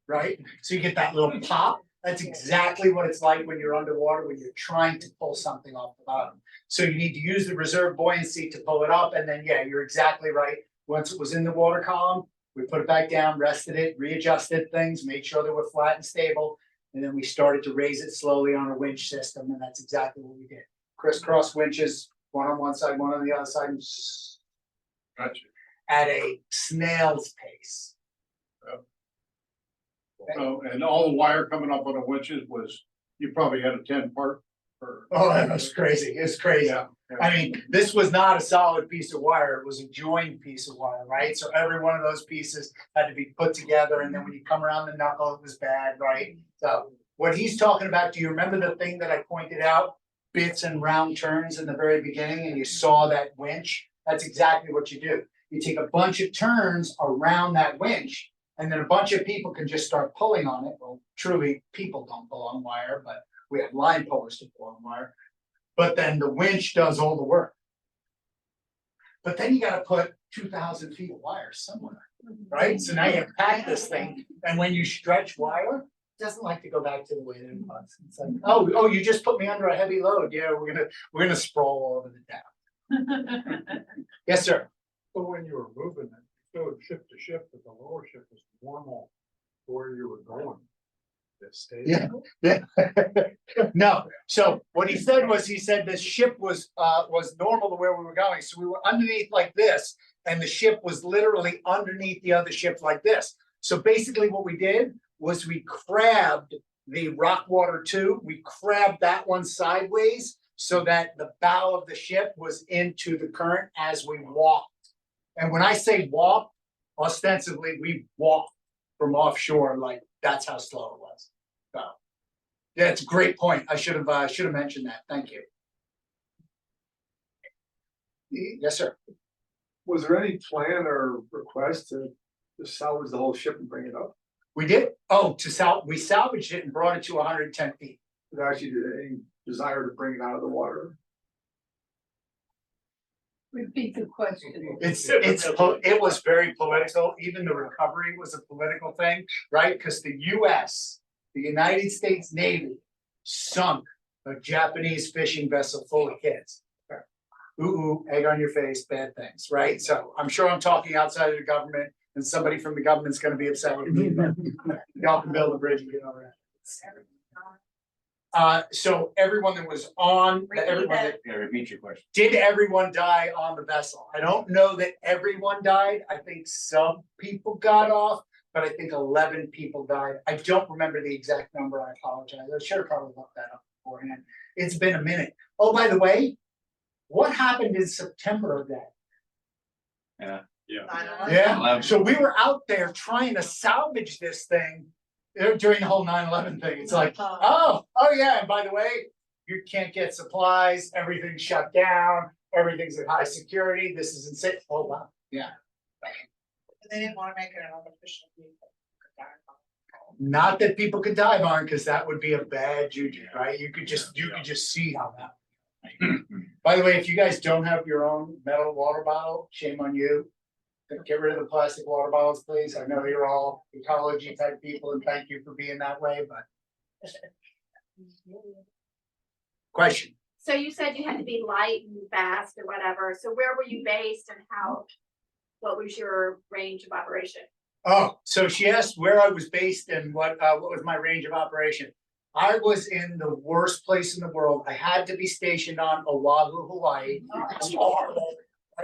right? So you get that little pop. That's exactly what it's like when you're underwater, when you're trying to pull something off the bottom. So you need to use the reserve buoyancy to pull it up. And then, yeah, you're exactly right. Once it was in the water column, we put it back down, rested it, readjusted things, made sure they were flat and stable. And then we started to raise it slowly on a winch system. And that's exactly what we did. Crisscross winches, one on one side, one on the other side. Gotcha. At a snail's pace. Oh, and all the wire coming up on the winches was, you probably had a 10-part. Oh, that was crazy. It's crazy. Yeah. I mean, this was not a solid piece of wire. It was a joined piece of wire, right? So every one of those pieces had to be put together. And then when you come around the knuckle, it was bad, right? So what he's talking about, do you remember the thing that I pointed out? Bits and round turns in the very beginning, and you saw that winch? That's exactly what you do. You take a bunch of turns around that winch, and then a bunch of people can just start pulling on it. Well, truly, people don't pull on wire, but we have line pullers to pull on wire. But then the winch does all the work. But then you got to put 2,000 feet of wire somewhere, right? So now you pack this thing, and when you stretch wire, it doesn't like to go back to the way that it was. It's like, oh, you just put me under a heavy load. Yeah, we're gonna sprawl all over the down. Yes, sir. So when you were moving it, you go ship to ship, but the lower ship was normal to where you were going. Yeah. No, so what he said was, this ship was normal to where we were going. So we were underneath like this, and the ship was literally underneath the other ship like this. So basically what we did was we crabbed the Rockwater 2, we crabbed that one sideways so that the bow of the ship was into the current as we walked. And when I say walk, ostensibly we walked from offshore, like that's how slow it was. So yeah, it's a great point. I should have mentioned that. Thank you. Yes, sir. Was there any plan or request to salvage the whole ship and bring it up? We did. Oh, we salvaged it and brought it to 110 feet. Did actually do any desire to bring it out of the water? Repeat the question. It was very political. Even the recovery was a political thing, right? Because the US, the United States Navy, sunk a Japanese fishing vessel full of kids. Ooh, egg on your face, bad things, right? So I'm sure I'm talking outside of the government, and somebody from the government's gonna be upset with me, but y'all can build a bridge and get over that. So everyone that was on, everyone that, Yeah, repeat your question. did everyone die on the vessel? I don't know that everyone died. I think some people got off, but I think 11 people died. I don't remember the exact number. I apologize. I should have probably looked that up beforehand. It's been a minute. Oh, by the way, what happened in September of that? Yeah, so we were out there trying to salvage this thing during the whole 9/11 thing. It's like, oh yeah, and by the way, you can't get supplies, everything's shut down, everything's at high security, this is insane. Oh, wow, yeah. They didn't wanna make it an artificial vehicle. Not that people could dive on, because that would be a bad juju, right? You could just see how that. By the way, if you guys don't have your own metal water bottle, shame on you. Get rid of the plastic water bottles, please. I know you're all ecology type people, and thank you for being that way, but. Question. So you said you had to be light and fast or whatever, so where were you based and what was your range of operation? Oh, so she asked where I was based and what was my range of operation. I was in the worst place in the world. I had to be stationed on Oahu, Hawaii. It's horrible.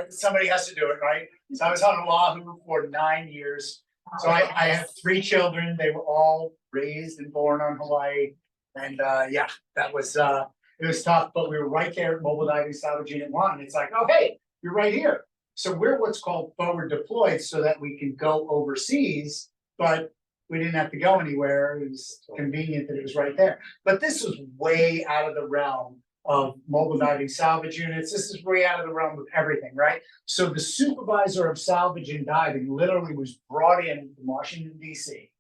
Somebody has to do it, right? So I was on Oahu for 9 years. So I have 3 children. They were all raised and born on Hawaii. And yeah, that was it was tough, but we were right there at Mobile Diving Salvage Unit 1. It's like, oh hey, you're right here. So we're what's called forward deployed so that we can go overseas, but we didn't have to go anywhere. It was convenient that it was right there. But this was way out of the realm of mobile diving salvage units. This is way out of the realm of everything, right? So the supervisor of salvage and diving literally was brought in from Washington, DC,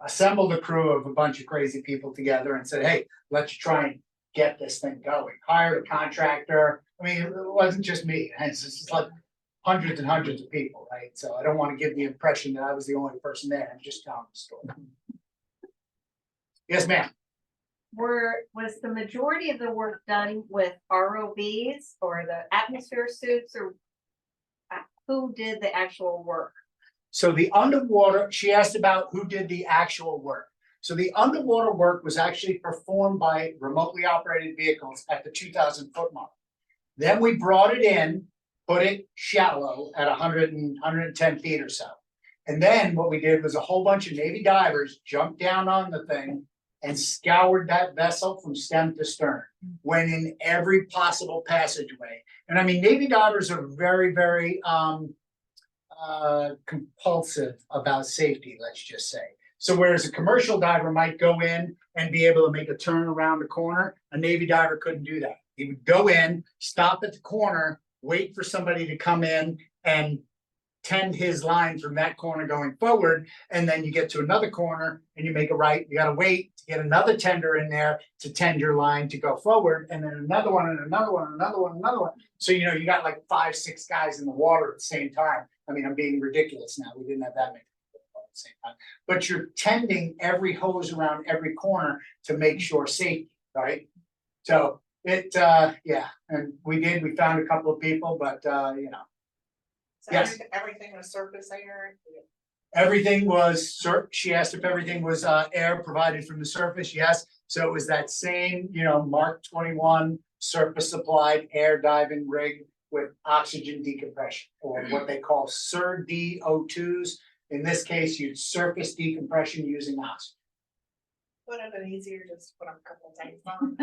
assembled a crew of a bunch of crazy people together and said, hey, let's try and get this thing going. Hired a contractor. I mean, it wasn't just me. It's just like hundreds and hundreds of people, right? So I don't want to give the impression that I was the only person there. I'm just telling the story. Yes, ma'am. Was the majority of the work done with ROVs or the atmosphere suits, or who did the actual work? So the underwater, she asked about who did the actual work. So the underwater work was actually performed by remotely operated vehicles at the 2,000-foot mark. Then we brought it in, put it shallow at 110 feet or so. And then what we did was a whole bunch of Navy divers jumped down on the thing and scoured that vessel from stem to stern, went in every possible passageway. And I mean, Navy divers are very, very compulsive about safety, let's just say. So whereas a commercial diver might go in and be able to make a turn around the corner, a Navy diver couldn't do that. He would go in, stop at the corner, wait for somebody to come in and tend his line from that corner going forward, and then you get to another corner and you make a right. You got to wait to get another tender in there to tend your line to go forward, and then another one and another one, another one, another one. So you know you got like 5, 6 guys in the water at the same time. I mean, I'm being ridiculous now. We didn't have that many people at the same time, but you're tending every hose around every corner to make sure safety, right? So it yeah, and we found a couple of people, but you know. So Yes. everything was surface air. Everything was, she asked if everything was air provided from the surface. Yes. So it was that same, you know, Mark 21 surface supplied air diving rig with oxygen decompression, or what they call SUR-DO2s. In this case, you'd surface decompression using oxygen. Would have been easier just to put a couple of tanks on.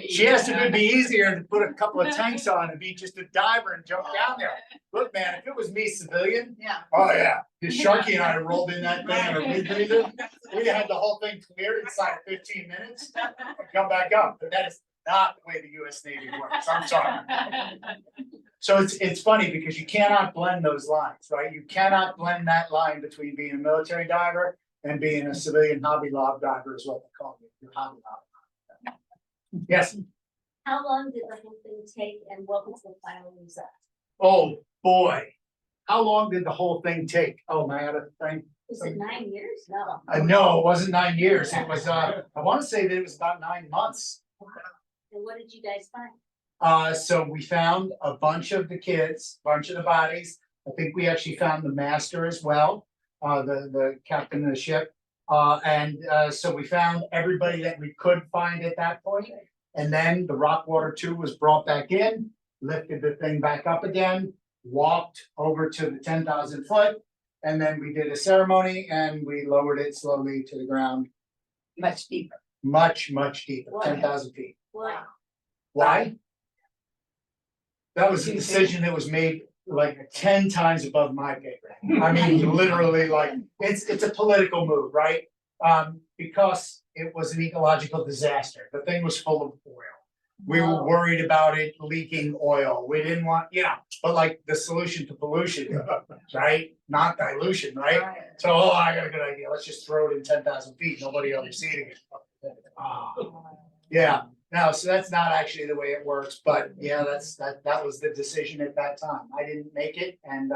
She asked if it'd be easier to put a couple of tanks on and be just a diver and jump down there. Look, man, if it was me, civilian, Yeah. oh yeah, because Sharky and I rolled in that thing on a rebreather. We'd had the whole thing cleared inside of 15 minutes and come back up. But that is not the way the US Navy works. I'm sorry. So it's funny because you cannot blend those lines, right? You cannot blend that line between being a military diver and being a civilian hobby lobby diver is what they call it, your hobby lobby. Yes. How long did the whole thing take and what was the final result? Oh, boy. How long did the whole thing take? Oh, am I out of thing? Was it 9 years? No. No, it wasn't 9 years. It was, I want to say that it was about 9 months. And what did you guys find? So we found a bunch of the kids, bunch of the bodies. I think we actually found the master as well, the captain of the ship. So we found everybody that we could find at that point. And then the Rockwater 2 was brought back in, lifted the thing back up again, walked over to the 10,000 foot. And then we did a ceremony and we lowered it slowly to the ground, Much deeper. much, much deeper, Wow. 10,000 feet. Wow. Why? That was a decision that was made like 10 times above my pay grade. I mean, literally, like, it's a political move, right? Because it was an ecological disaster. The thing was full of oil. We were worried about it leaking oil. We didn't want, but like the solution to pollution, right? Not dilution, right? So, I got a good idea. Let's just throw it in 10,000 feet. Nobody will ever see it again. Yeah. No, so that's not actually the way it works, but yeah, that was the decision at that time. I didn't make it, and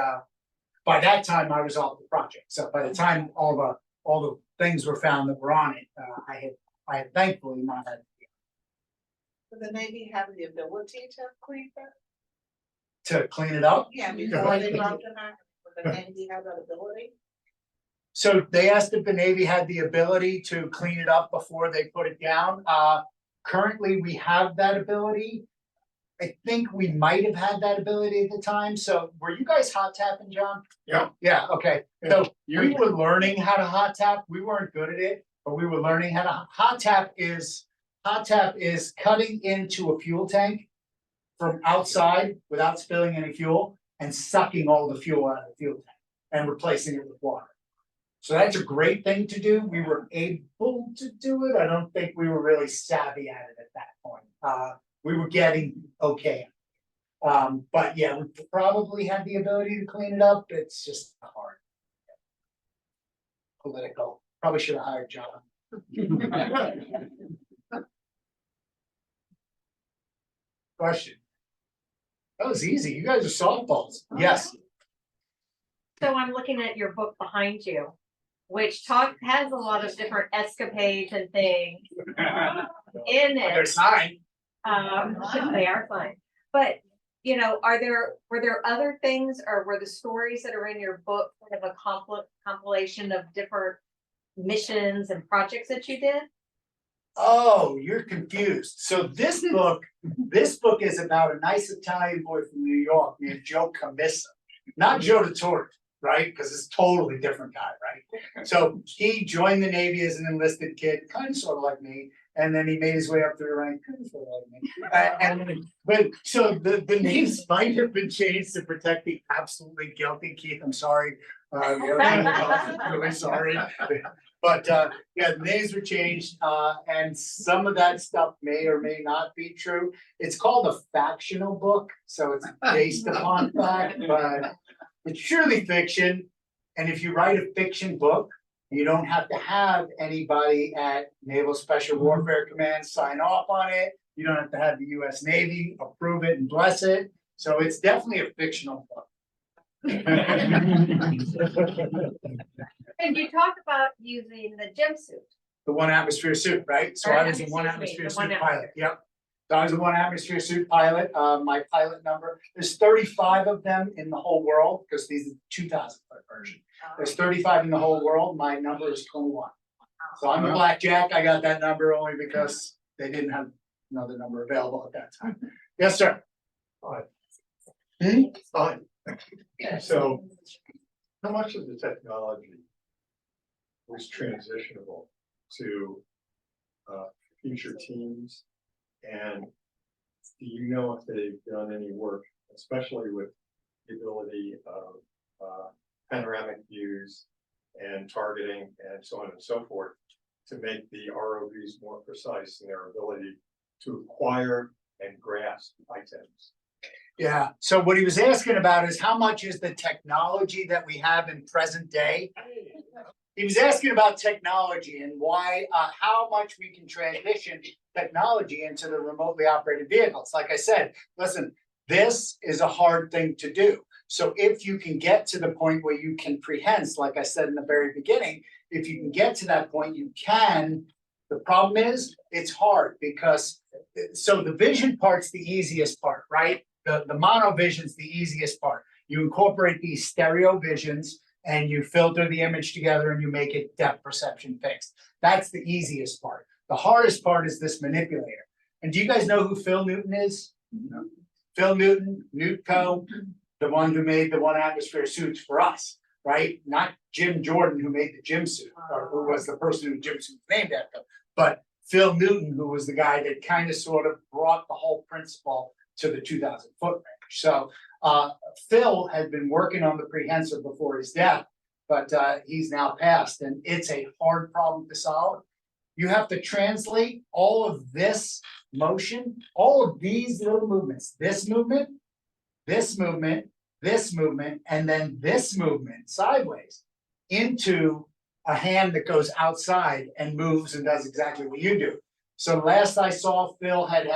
by that time I was off the project. So by the time all the things were found that were on it, I had thankfully not had Would the Navy have the ability to clean that? to clean it up. Yeah, before they dropped it back, would the Navy have that ability? So they asked if the Navy had the ability to clean it up before they put it down. Currently, we have that ability. I think we might have had that ability at the time. So were you guys hot tapping, John? Yeah. Yeah, okay. So we were learning how to hot tap. We weren't good at it, but we were learning how to hot tap is cutting into a fuel tank from outside without spilling any fuel and sucking all the fuel out of the fuel tank and replacing it with water. So that's a great thing to do. We were able to do it. I don't think we were really savvy at it at that point. We were getting okay. But yeah, we probably had the ability to clean it up. It's just hard. Political. Probably should have hired John. Question. That was easy. You guys are softballs. Yes. So I'm looking at your book behind you, which has a lot of different escapades and things in They're it. signed. They are fun, but were there other things, or were the stories that are in your book kind of a compilation of different missions and projects that you did? Oh, you're confused. So this book is about a nice Italian boy from New York named Joe Camissa, not Joe Dituri, right? Because it's a totally different guy, right? So he joined the Navy as an enlisted kid, kind of sort of like me, and then he made his way up through the rank, kind of sort of like me. But so the names might have been changed to protect the absolutely guilty. Keith, I'm sorry. I'm really sorry. But yeah, the names were changed, and some of that stuff may or may not be true. It's called a factional book, so it's based upon fact, but it's surely fiction. And if you write a fiction book, you don't have to have anybody at Naval Special Warfare Command sign off on it. You don't have to have the US Navy approve it and bless it. So it's definitely a fictional book. And you talk about using the jumpsuit. The 1 atmosphere suit, right? So I was a 1 atmosphere suit pilot. Yep. So I was a 1 atmosphere suit pilot. My pilot number, there's 35 of them in the whole world because these are 2,000 foot version. There's 35 in the whole world. My number is 21. So I'm a blackjack. I got that number only because they didn't have another number available at that time. Yes, sir. Fine. So how much of the technology was transitionable to future teams? And do you know if they've done any work, especially with the ability of panoramic views and targeting and so on and so forth, to make the ROVs more precise in their ability to acquire and grasp items? Yeah, so what he was asking about is how much is the technology that we have in present day He was asking about technology and why, how much we can transition technology into the remotely operated vehicles. Like I said, listen, this is a hard thing to do. So if you can get to the point where you can prehence, like I said in the very beginning, if you can get to that point, you can. The problem is, it's hard because, so the vision part's the easiest part, right? The monovision's the easiest part. You incorporate these stereo visions and you filter the image together and you make it depth perception fixed. That's the easiest part. The hardest part is this manipulator. And do you guys know who Phil Newton is? No. Phil Newton, Newtco, the one who made the one atmosphere suits for us, right? Not Jim Jordan, who made the gym suit, or who was the person who gym suit was named after, but Phil Newton, who was the guy that kind of sort of brought the whole principle to the 2,000 foot range. So Phil had been working on the prehensile before his death, but he's now passed, and it's a hard problem to solve. You have to translate all of this motion, all of these little movements, this movement, this movement, this movement, and then this movement sideways into a hand that goes outside and moves and does exactly what you do. So last I saw, Phil had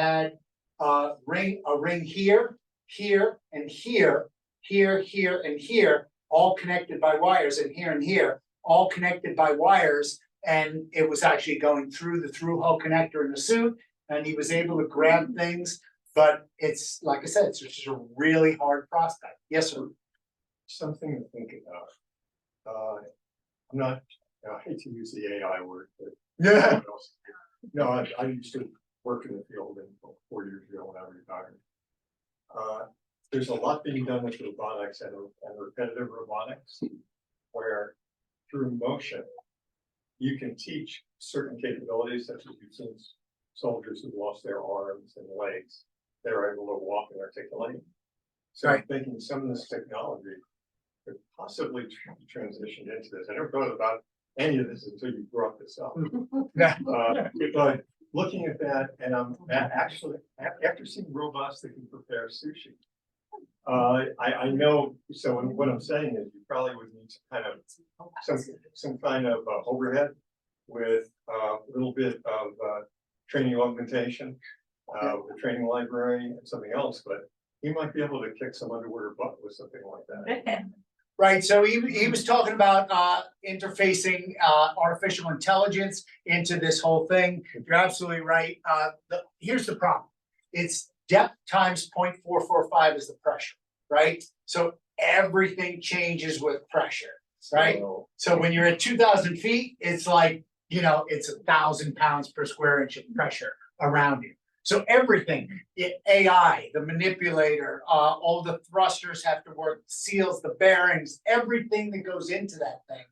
a ring here, here, and here, here, here, and here, all connected by wires, and here, all connected by wires. And it was actually going through the through hull connector in the suit, and he was able to grab things. But it's, like I said, it's just a really hard prospect. Yes, sir. Something to think about. I'm not, I hate to use the AI word, but. Yeah. No, I used to work in the field and 4 years ago when I retired. There's a lot being done with robotics and repetitive robotics, where through motion, you can teach certain capabilities, such as you've seen soldiers who've lost their arms and legs, they're able to walk and articulate. So I'm thinking some of this technology could possibly be transitioned into this. I never thought about any of this until you brought this up. But looking at that, and I'm actually, after seeing robots that can prepare sushi, I know, so what I'm saying is you probably would need some kind of overhead with a little bit of training augmentation, with a training library and something else, but he might be able to kick some underwater butt with something like that. Right, so he was talking about interfacing artificial intelligence into this whole thing. You're absolutely right. Here's the problem. It's depth times 0.445 is the pressure, right? So everything changes with pressure, right? So when you're at 2,000 feet, it's like, you know, it's 1,000 pounds per square inch of pressure around you. So everything, AI, the manipulator, all the thrusters have to work, seals, the bearings, everything that goes into that thing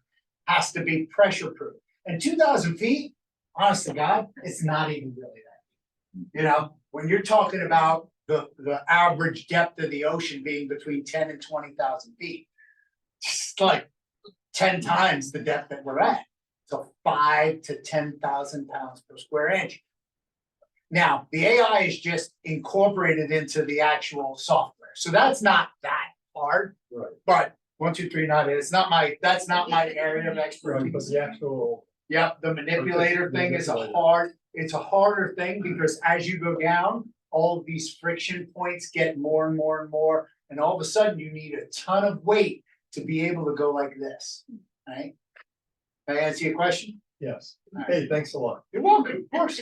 has to be pressure proof. And 2,000 feet, honest to God, it's not even really that. You know, when you're talking about the average depth of the ocean being between 10 and 20,000 feet, it's like 10 times the depth that we're at. So 5 to 10,000 pounds per square inch. Now, the AI is just incorporated into the actual software. So that's not that hard. Right. But 1, 2, 3, not it. It's not my, that's not my area of expertise. But the actual. Yep, the manipulator thing is it's a harder thing because as you go down, all of these friction points get more and more and more. And all of a sudden you need a ton of weight to be able to go like this, right? Can I answer your question? Yes. Hey, thanks a lot. You're welcome, of course.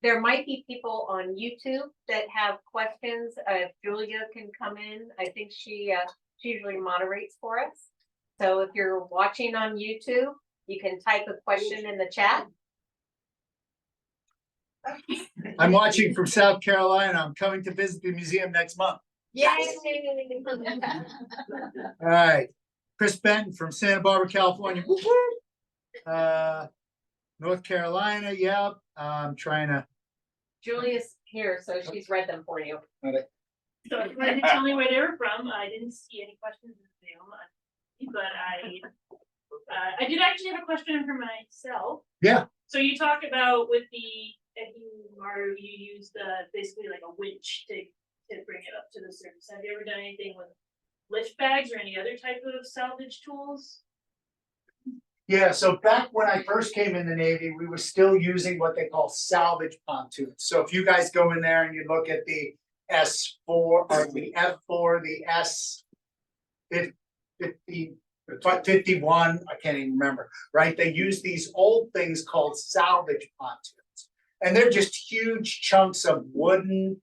There might be people on YouTube that have questions. If Julia can come in, I think she usually moderates for us. So if you're watching on YouTube, you can type a question in the chat. I'm watching from South Carolina. I'm coming to visit the museum next month. Yay! All right. Chris Benton from Santa Barbara, California. North Carolina, yep. I'm trying to. Julia's here, so she's read them for you. So if you wanted to tell me where they were from, I didn't see any questions in Zoom, but I did actually have a question for myself. Yeah. So you talk about with Maru, you use basically like a winch to bring it up to the surface. Have you ever done anything with lift bags or any other type of salvage tools? Yeah, so back when I first came in the Navy, we were still using what they call salvage pontoons. So if you guys go in there and you look at the S4 or the F4, the S 50, 51, I can't even remember, right? They use these old things called salvage pontoons. And they're just huge chunks of wooden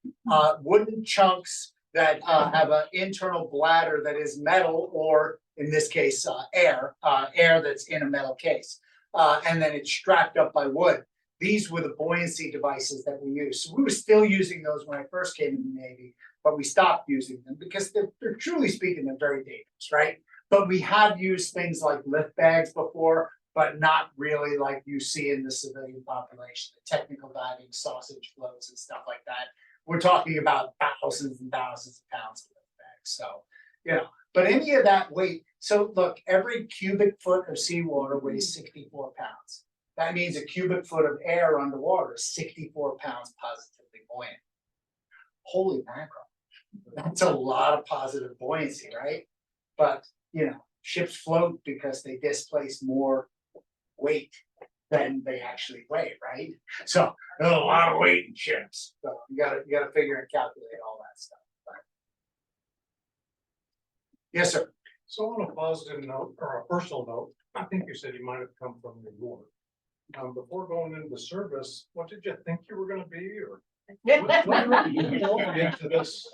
chunks that have an internal bladder that is metal, or in this case, air that's in a metal case. And then it's strapped up by wood. These were the buoyancy devices that we used. So we were still using those when I first came in the Navy, but we stopped using them because they're truly speaking, they're very dangerous, right? But we have used things like lift bags before, but not really like you see in the civilian population, the technical diving sausage floats and stuff like that. We're talking about thousands and thousands of pounds of lift bags. So, you know, but any of that weight. So look, every cubic foot of seawater weighs 64 pounds. That means a cubic foot of air underwater is 64 pounds positively buoyant. Holy mackerel. That's a lot of positive buoyancy, right? But, you know, ships float because they displace more weight than they actually weigh, right? So there's a lot of weight in ships. So you gotta figure and calculate all that stuff. But... Yes, sir. So on a positive note, or a personal note, I think you said you might have come from New York. Before going into service, what did you think you were gonna be, or? Into this.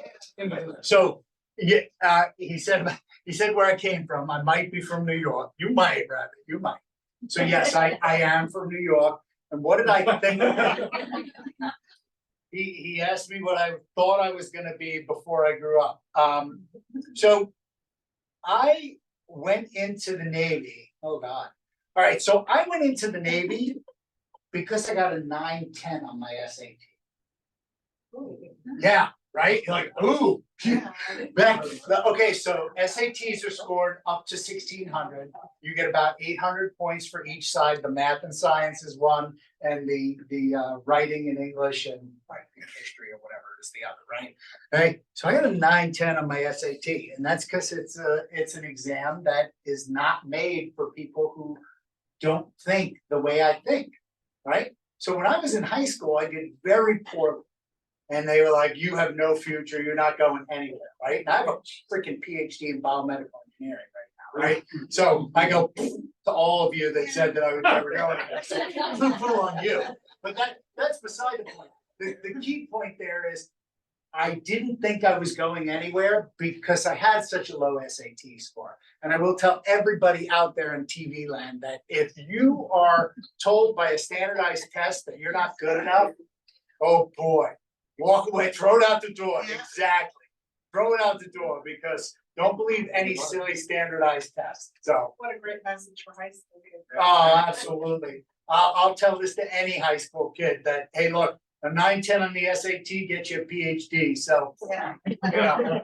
So, yeah, he said where I came from. I might be from New York. You might, Rabbit, you might. So yes, I am from New York. And what did I think? He asked me what I thought I was gonna be before I grew up. So I went into the Navy. Oh God. All right, so I went into the Navy because I got a 9-10 on my SAT. Yeah, right? You're like, ooh. Okay, so SATs are scored up to 1,600. You get about 800 points for each side. The math and science is one, and the writing and English and history or whatever is the other, right? Right. So I got a 9-10 on my SAT, and that's because it's an exam that is not made for people who don't think the way I think, right? So when I was in high school, I did very poorly. And they were like, you have no future, you're not going anywhere, right? And I have a freaking PhD in biomedical engineering right now, right? So I go to all of you that said that I would never go anywhere. So poo-poo on you. But that's beside the point. The key point there is I didn't think I was going anywhere because I had such a low SAT score. And I will tell everybody out there in TV land that if you are told by a standardized test that you're not good enough, oh boy. Walk away, throw it out the door. Yeah. Exactly. Throw it out the door because don't believe any silly standardized test. So what a great message for high school kids. Oh, absolutely. I'll tell this to any high school kid that, hey, look, a 9-10 on the SAT gets you a PhD. So yeah. You know,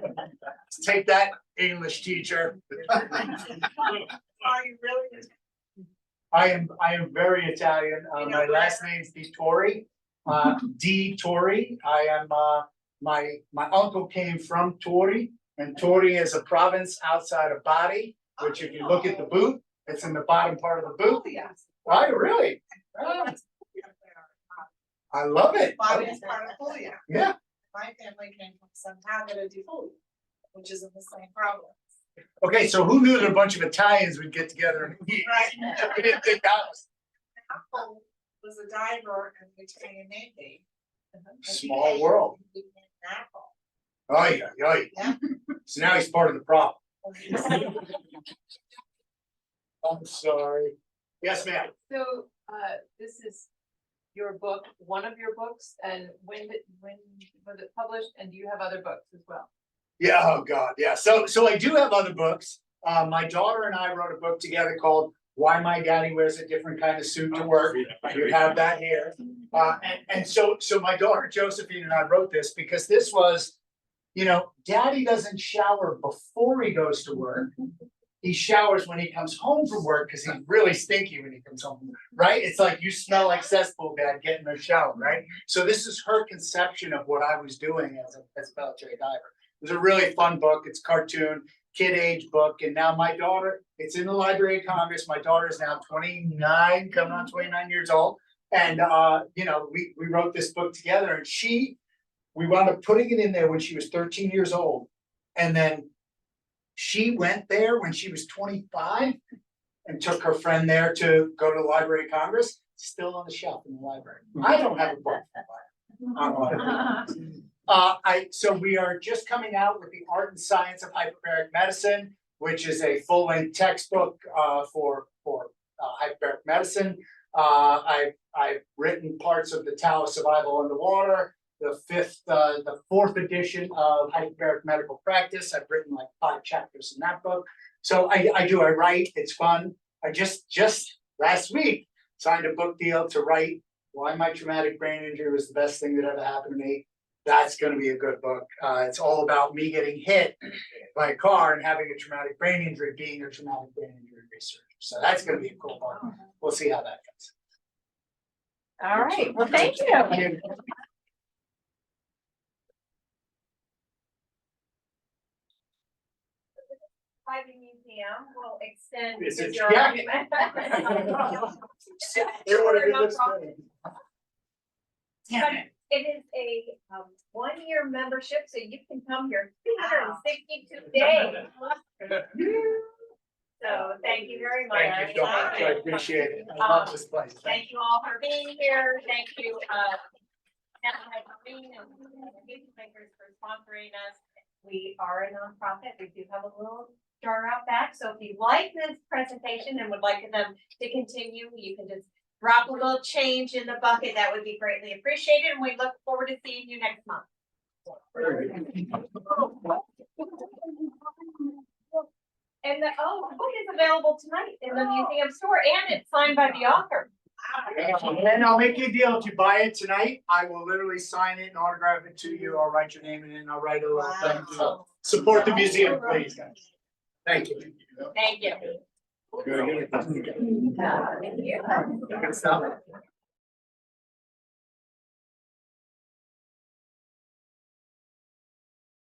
take that, English teacher. Are you really? I am very Italian. My last name's Dituri. Dituri. I am my uncle came from Turi, and Turi is a province outside of Bari, which if you look at the boot, it's in the bottom part of the boot. Yes. Right, really? I love it. Bari is part of Puglia. Yeah. My family came from Salvaging the Deep, which is in the same province. Okay, so who knew that a bunch of Italians would get together and eat? Right. We didn't think that was. Uncle was a diver in the Italian Navy. Small world. Oh yeah. Yeah. So now he's part of the problem. I'm sorry. Yes, ma'am. So, this is your book, one of your books, and when was it published, and do you have other books as well? Yeah, oh God, yeah. So I do have other books. My daughter and I wrote a book together called Why My Daddy Wears a Different Kind of Suit to Work. You have that here. And so my daughter Josephine and I wrote this because this was, you know, Daddy doesn't shower before he goes to work. He showers when he comes home from work because he's really stinky when he comes home, right? It's like you smell like cesspool, Dad, get in the shower, right? So this is her conception of what I was doing as a military diver. It was a really fun book. It's cartoon. kid age book, and now my daughter, it's in the Library of Congress. My daughter is now 29, coming on 29 years old. And you know, we wrote this book together, and we wound up putting it in there when she was 13 years old. And then she went there when she was 25 and took her friend there to go to the Library of Congress, still on the shelf in the library. I don't have a book. So we are just coming out with the Art and Science of Hyperbaric Medicine, which is a full-length textbook for hyperbaric medicine. I've written parts of the Tao of Survival Underwater, the fourth edition of hyperbaric medical practice. I've written like 5 chapters in that book. So I write, it's fun. I just last week signed a book deal to write Why My Traumatic Brain Injury Was the Best Thing That Ever Happened to Me. That's going to be a good book. It's all about me getting hit by a car and having a traumatic brain injury, being a traumatic brain injury researcher. So that's going to be a cool book. We'll see how that goes. All right, well, thank you. Surviving Museum will extend It's a your check. argument. It would have been No this problem. big. But it is a 1-year membership, so you can come here 362 days. So thank you very much. Thank you so much. I appreciate it. I love this place. Thank you all for being here. Thank you, Green and Newsmakers for sponsoring us. We are a nonprofit. We do have a little jar out back. So if you like this presentation and would like them to continue, you can just drop a little change in the bucket. That would be greatly appreciated. And we look forward to seeing you next month. And the book is available tonight in the museum store, and it's signed by the author. And I'll make you a deal. If you buy it tonight, I will literally sign it and autograph it to you. I'll write your name in it and I'll write a little thing. So support the museum, please, guys. Thank you. Thank you. Good. Thank you. Good stuff.